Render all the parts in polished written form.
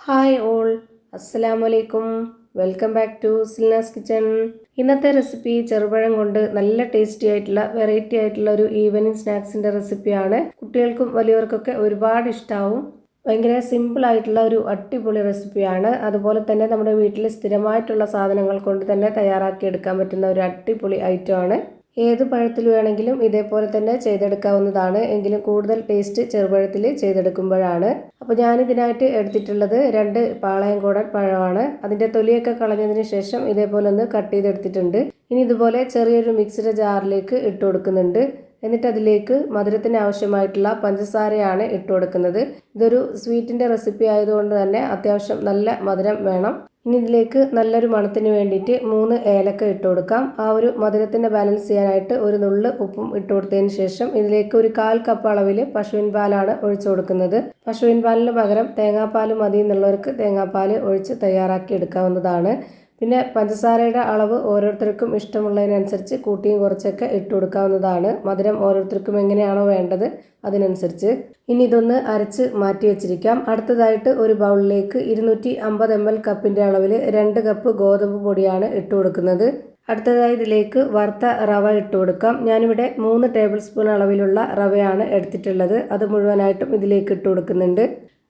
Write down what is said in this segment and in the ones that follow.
Hi all, അസ്സലാമു അലൈക്കും. Welcome back to Silna's kitchen. ഇന്നത്തെ റെസിപ്പി ചെറുപഴം കൊണ്ട് നല്ല ടേസ്റ്റി ആയിട്ടുള്ള വെറൈറ്റി ആയിട്ടുള്ള ഒരു ഈവനിങ് സ്നാക്സിൻ്റെ റെസിപ്പിയാണ്. കുട്ടികൾക്കും വലിയവർക്കൊക്കെ ഒരുപാട് ഇഷ്ടമാവും. ഭയങ്കര സിമ്പിൾ ആയിട്ടുള്ള ഒരു അടിപൊളി റെസിപ്പിയാണ്. അതുപോലെ തന്നെ നമ്മുടെ വീട്ടിൽ സ്ഥിരമായിട്ടുള്ള സാധനങ്ങൾ കൊണ്ട് തന്നെ തയ്യാറാക്കി എടുക്കാൻ പറ്റുന്ന ഒരു അടിപൊളി ഐറ്റമാണ്. ഏത് പഴത്തിൽ വേണമെങ്കിലും ഇതേപോലെ തന്നെ ചെയ്തെടുക്കാവുന്നതാണ്. എങ്കിലും കൂടുതൽ ടേസ്റ്റ് ചെറുപഴത്തിൽ ചെയ്തെടുക്കുമ്പോഴാണ്. അപ്പോൾ ഞാനിതിനായിട്ട് എടുത്തിട്ടുള്ളത് 2 പാളയംകോടൻ പഴമാണ്. അതിൻ്റെ തൊലിയൊക്കെ കളഞ്ഞതിന് ശേഷം ഇതേപോലെ ഒന്ന് കട്ട് ചെയ്തെടുത്തിട്ടുണ്ട്. ഇനി ഇതുപോലെ ചെറിയൊരു മിക്സിയുടെ ജാറിലേക്ക് ഇട്ട് കൊടുക്കുന്നുണ്ട്. എന്നിട്ട് അതിലേക്ക് മധുരത്തിന് ആവശ്യമായിട്ടുള്ള പഞ്ചസാരയാണ് ഇട്ട് കൊടുക്കുന്നത്. ഇതൊരു സ്വീറ്റിൻ്റെ റെസിപ്പി ആയതുകൊണ്ട് തന്നെ അത്യാവശ്യം നല്ല മധുരം വേണം. ഇനി ഇതിലേക്ക് നല്ലൊരു മണത്തിന് വേണ്ടിയിട്ട് 3 ഏലക്ക ഇട്ട് കൊടുക്കാം. ആ ഒരു മധുരത്തിൻ്റെ ബാലൻസ് ചെയ്യാനായിട്ട് ഒരു നുള്ള് ഉപ്പും ഇട്ട് കൊടുത്തതിന് ശേഷം ഇതിലേക്ക് ഒരു 1/4 കപ്പ് അളവിൽ പശുവിൻ പാലാണ് ഒഴിച്ചു കൊടുക്കുന്നത്. പശുവിൻ പാലിന് പകരം തേങ്ങാപ്പാൽ മതി എന്നുള്ളവർക്ക് തേങ്ങാപ്പാൽ ഒഴിച്ച് തയ്യാറാക്കി എടുക്കാവുന്നതാണ്. പിന്നെ പഞ്ചസാരയുടെ അളവ് ഓരോരുത്തർക്കും ഇഷ്ടമുള്ളതിനനുസരിച്ച് കൂട്ടിയും കുറച്ചൊക്കെ ഇട്ട് കൊടുക്കാവുന്നതാണ്. മധുരം ഓരോരുത്തർക്കും എങ്ങനെയാണോ വേണ്ടത് അതിനനുസരിച്ച്. ഇനി ഇതൊന്ന് അരച്ച് മാറ്റി വെച്ചിരിക്കാം. അടുത്തതായിട്ട് ഒരു ബൗളിലേക്ക് 250 ml കപ്പിൻ്റെ അളവിൽ 2 കപ്പ് ഗോതമ്പ് പൊടിയാണ് ഇട്ട് കൊടുക്കുന്നത്. അടുത്തതായി ഇതിലേക്ക് വറുത്ത റവ ഇട്ട് കൊടുക്കാം. ഞാനിവിടെ 3 ടേബിൾ സ്പൂൺ അളവിലുള്ള റവയാണ് എടുത്തിട്ടുള്ളത്. അത് മുഴുവനായിട്ടും ഇതിലേക്ക് ഇട്ട് കൊടുക്കുന്നുണ്ട്.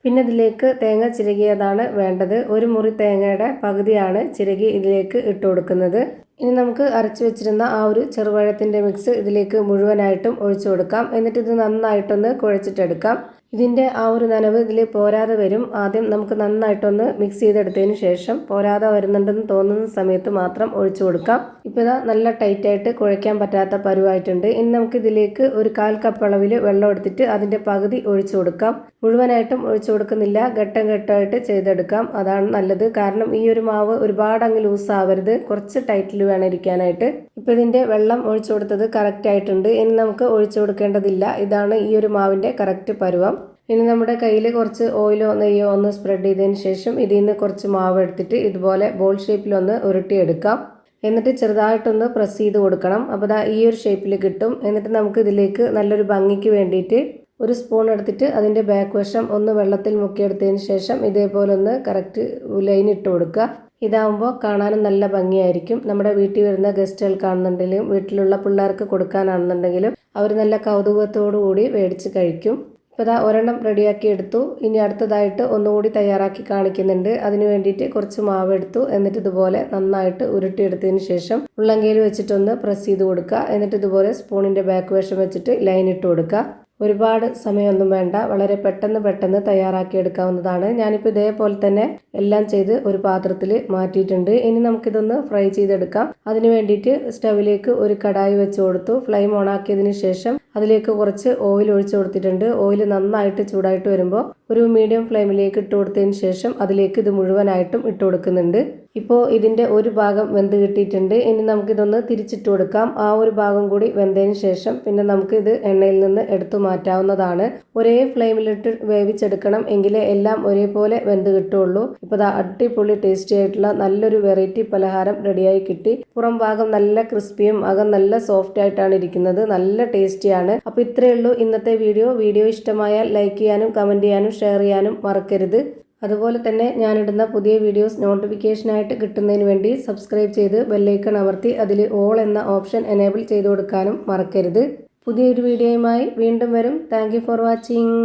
പിന്നെ ഇതിലേക്ക് തേങ്ങ ചിരകിയതാണ് വേണ്ടത്. ഒരു മുറി തേങ്ങയുടെ പകുതിയാണ് ചിരകി ഇതിലേക്ക് ഇട്ട് കൊടുക്കുന്നത്. ഇനി നമുക്ക് അരച്ചു വെച്ചിരുന്ന ആ ഒരു ചെറുപഴത്തിൻ്റെ മിക്സ് ഇതിലേക്ക് മുഴുവനായിട്ടും ഒഴിച്ചു കൊടുക്കാം. എന്നിട്ട് ഇത് നന്നായിട്ടൊന്ന് കുഴച്ചിട്ടെടുക്കാം. ഇതിൻ്റെ ആ ഒരു നനവ് ഇതിൽ പോരാതെ വരും. ആദ്യം നമുക്ക് നന്നായിട്ടൊന്ന് മിക്സ് ചെയ്തെടുത്തതിന് ശേഷം പോരാതെ വരുന്നുണ്ടെന്ന് തോന്നുന്ന സമയത്ത് മാത്രം ഒഴിച്ചു കൊടുക്കാം. ഇപ്പോൾ ഇതാ നല്ല ടൈറ്റായിട്ട് കുഴയ്ക്കാൻ പറ്റാത്ത പരുവായിട്ടുണ്ട്. ഇനി നമുക്ക് ഇതിലേക്ക് ഒരു 1/4 കപ്പ് അളവിൽ വെള്ളം എടുത്തിട്ട് അതിൻ്റെ പകുതി ഒഴിച്ചു കൊടുക്കാം. മുഴുവനായിട്ടും ഒഴിച്ചു കൊടുക്കുന്നില്ല, ഘട്ടം ഘട്ടമായിട്ട് ചെയ്തെടുക്കാം. അതാണ് നല്ലത്. കാരണം ഈ ഒരു മാവ് ഒരുപാട് അങ്ങ് ലൂസ് ആവരുത്, കുറച്ച് ടൈറ്റിൽ വേണം ഇരിക്കാനായിട്ട്. ഇപ്പോൾ ഇതിൻ്റെ വെള്ളം ഒഴിച്ചു കൊടുത്തത് കറക്റ്റ് ആയിട്ടുണ്ട്. ഇനി നമുക്ക് ഒഴിച്ചു കൊടുക്കേണ്ടതില്ല. ഇതാണ് ഈ ഒരു മാവിൻ്റെ കറക്റ്റ് പരുവം. ഇനി നമ്മുടെ കയ്യിൽ കുറച്ച് ഓയിലോ നെയ്യോ ഒന്ന് സ്പ്രെഡ് ചെയ്തതിന് ശേഷം ഇതിൽ നിന്ന് കുറച്ച് മാവ് എടുത്തിട്ട് ഇതുപോലെ ബോൾ ഷേപ്പിലൊന്ന് ഉരുട്ടിയെടുക്കാം. എന്നിട്ട് ചെറുതായിട്ടൊന്ന് പ്രസ് ചെയ്ത് കൊടുക്കണം. അപ്പോൾ ഈ ഒരു ഷേപ്പിൽ കിട്ടും. എന്നിട്ട് നമുക്ക് ഇതിലേക്ക് നല്ലൊരു ഭംഗിക്ക് വേണ്ടിയിട്ട് ഒരു സ്പൂൺ എടുത്തിട്ട് അതിൻ്റെ ബാക്ക് വശം ഒന്ന് വെള്ളത്തിൽ മുക്കിയെടുത്തതിന് ശേഷം ഇതേപോലെ ഒന്ന് കറക്റ്റ് ലൈൻ ഇട്ട് കൊടുക്കുക. ഇതാവുമ്പോൾ കാണാനും നല്ല ഭംഗിയായിരിക്കും. നമ്മുടെ വീട്ടിൽ വരുന്ന ഗസ്റ്റുകൾ കാണുന്നുണ്ടെങ്കിലും വീട്ടിലുള്ള പിള്ളേർക്ക് കൊടുക്കാനാണെന്നുണ്ടെങ്കിലും അവർ നല്ല കൗതുകത്തോടു കൂടി മേടിച്ച് കഴിക്കും. ഇപ്പോൾ ഒരെണ്ണം റെഡിയാക്കി എടുത്തു. ഇനി അടുത്തതായിട്ട് ഒന്നുകൂടി തയ്യാറാക്കി കാണിക്കുന്നുണ്ട്. അതിന് വേണ്ടിയിട്ട് കുറച്ച് മാവ് എടുത്തു. എന്നിട്ട് ഇതുപോലെ നന്നായിട്ട് ഉരുട്ടിയെടുത്തതിന് ശേഷം ഉള്ളങ്കയിൽ വെച്ചിട്ടൊന്ന് പ്രസ് ചെയ്ത് കൊടുക്കുക. എന്നിട്ട് ഇതുപോലെ സ്പൂണിൻ്റെ ബാക്ക് വശം വെച്ചിട്ട് ലൈൻ ഇട്ട് കൊടുക്കുക. ഒരുപാട് സമയമൊന്നും വേണ്ട, വളരെ പെട്ടെന്ന് തയ്യാറാക്കി എടുക്കാവുന്നതാണ്. ഞാനിപ്പോൾ ഇതേപോലെ തന്നെ എല്ലാം ചെയ്ത് ഒരു പാത്രത്തിൽ മാറ്റിയിട്ടുണ്ട്. ഇനി നമുക്കിതൊന്ന് ഫ്രൈ ചെയ്തെടുക്കാം. അതിന് വേണ്ടിയിട്ട് സ്റ്റവിലേക്ക് ഒരു കടായി വെച്ച് കൊടുത്തു. ഫ്ലെയിം ഓണാക്കിയതിന് ശേഷം അതിലേക്ക് കുറച്ച് ഓയിൽ ഒഴിച്ചു കൊടുത്തിട്ടുണ്ട്. ഓയിൽ നന്നായിട്ട് ചൂടായിട്ട് വരുമ്പോൾ ഒരു മീഡിയം ഫ്ലെയിമിലേക്ക് ഇട്ട് കൊടുത്തതിന് ശേഷം അതിലേക്ക് ഇത് മുഴുവനായിട്ടും ഇട്ട് കൊടുക്കുന്നുണ്ട്. ഇപ്പോൾ ഇതിൻ്റെ ഒരു ഭാഗം വെന്ത് കിട്ടിയിട്ടുണ്ട്. ഇനി നമുക്കിതൊന്ന് തിരിച്ചിട്ട് കൊടുക്കാം. ആ ഒരു ഭാഗം കൂടി വെന്തതിന് ശേഷം പിന്നെ നമുക്ക് ഇത് എണ്ണയിൽ നിന്ന് എടുത്തു മാറ്റാവുന്നതാണ്. ഒരേ ഫ്ലെയിമിലിട്ട് വേവിച്ചെടുക്കണം, എങ്കിലേ എല്ലാം ഒരേപോലെ വെന്ത് കിട്ടുള്ളൂ. ഇപ്പോൾ അടിപൊളി ടേസ്റ്റി ആയിട്ടുള്ള നല്ലൊരു വെറൈറ്റി പലഹാരം റെഡിയായി കിട്ടി. പുറം ഭാഗം നല്ല ക്രിസ്പിയും അകം നല്ല സോഫ്റ്റ് ആയിട്ടാണ് ഇരിക്കുന്നത്. നല്ല ടേസ്റ്റിയാണ്. അപ്പോൾ ഇത്രയേ ഉള്ളൂ ഇന്നത്തെ വീഡിയോ ഇഷ്ടമായാൽ ലൈക്ക് ചെയ്യാനും കമൻറ്റ് ചെയ്യാനും ഷെയർ ചെയ്യാനും മറക്കരുത്. അതുപോലെ തന്നെ ഞാനിടുന്ന പുതിയ വീഡിയോസ് നോട്ടിഫിക്കേഷനായിട്ട് കിട്ടുന്നതിന് വേണ്ടി സബ്സ്ക്രൈബ് ചെയ്ത് ബെല്ലൈക്കൺ അമർത്തി അതിൽ ഓൾ എന്ന ഓപ്ഷൻ എനേബിൾ ചെയ്ത് കൊടുക്കാനും മറക്കരുത്. പുതിയൊരു വീഡിയോയുമായി വീണ്ടും വരും. Thank you for watching.